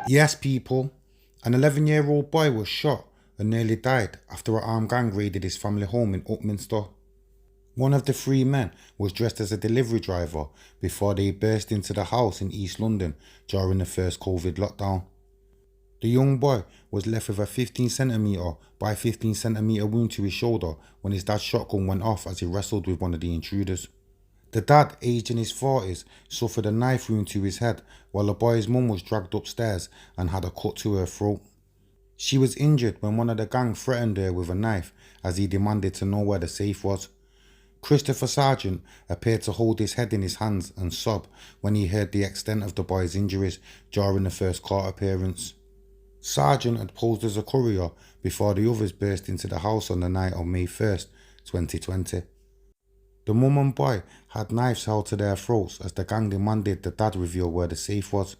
Yes, people, an 11-year-old boy was shot and nearly died after an armed gang raided his family home in Upminster. One of the three men was dressed as a delivery driver before they burst into the house in East London during the first COVID lockdown. The young boy was left with a 15cm by 15cm wound to his shoulder when his dad's shotgun went off as he wrestled with one of the intruders. The dad, aged in his 40s, suffered a knife wound to his head while the boy's mum was dragged upstairs and had a cut to her throat. She was injured when one of the gang threatened her with a knife as he demanded to know where the safe was. Christopher Sargent appeared to hold his head in his hands and sob when he heard the extent of the boy's injuries during the first court appearance. Sargent had posed as a courier before the others burst into the house on the night of May 1st, 2020. The mum and boy had knives held to their throats as the gang demanded the dad reveal where the safe was.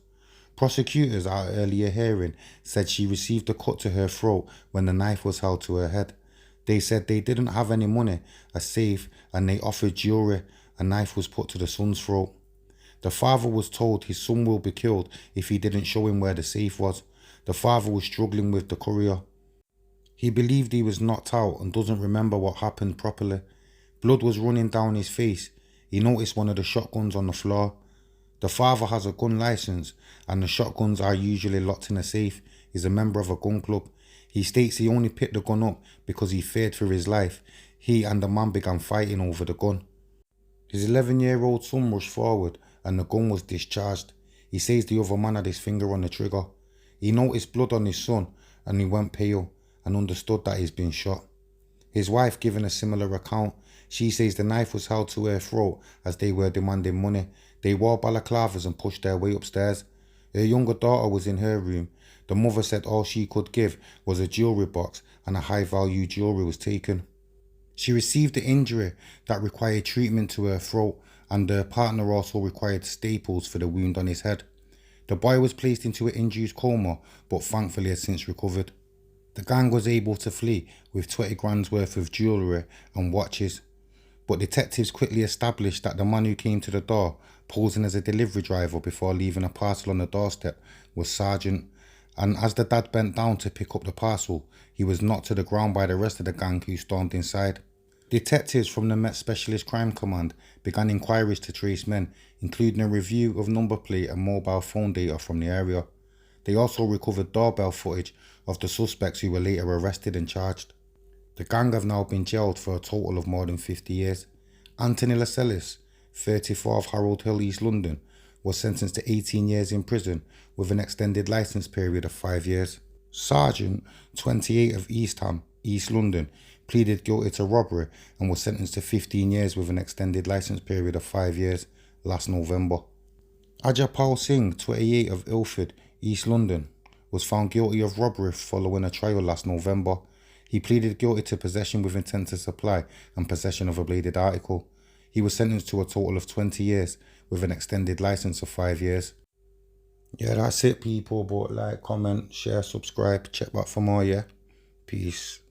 Prosecutors at an earlier hearing said she received a cut to her throat when the knife was held to her head. They said they didn't have any money, a safe, and they offered jewelry. A knife was put to the son's throat. The father was told his son will be killed if he didn't show him where the safe was. The father was struggling with the courier. He believed he was knocked out and doesn't remember what happened properly. Blood was running down his face. He noticed one of the shotguns on the floor. The father has a gun license and the shotguns are usually locked in a safe. He's a member of a gun club. He states he only picked the gun up because he feared for his life. He and the man began fighting over the gun. His 11-year-old son rushed forward and the gun was discharged. He says the other man had his finger on the trigger. He noticed blood on his son and he went pale and understood that he's been shot. His wife given a similar account. She says the knife was held to her throat as they were demanding money. They wore balaclavas and pushed their way upstairs. Her younger daughter was in her room. The mother said all she could give was a jewellery box and a high-value jewellery was taken. She received the injury that required treatment to her throat and her partner also required staples for the wound on his head. The boy was placed into an induced coma but thankfully has since recovered. The gang was able to flee with 20 grand's worth of jewellery and watches. But detectives quickly established that the man who came to the door, posing as a delivery driver before leaving a parcel on the doorstep, was Sargent. And as the dad bent down to pick up the parcel, he was knocked to the ground by the rest of the gang who stormed inside. Detectives from the Met Specialist Crime Command began inquiries to trace men, including a review of number plate and mobile phone data from the area. They also recovered doorbell footage of the suspects who were later arrested and charged. The gang have now been jailed for a total of more than 50 years. Anthony Lascelles, 34 of Harold Hill, East London, was sentenced to 18 years in prison with an extended licence period of 5 years. Sargent, 28 of East Ham, East London, pleaded guilty to robbery and was sentenced to 15 years with an extended licence period of 5 years last November. Ajapal Singh, 28 of Ilford, East London, was found guilty of robbery following a trial last November. He pleaded guilty to possession with intent to supply and possession of a bladed article. He was sentenced to a total of 20 years with an extended licence of 5 years. Yeah, that's it, people. But like, comment, share, subscribe, check back for more, yeah? Peace.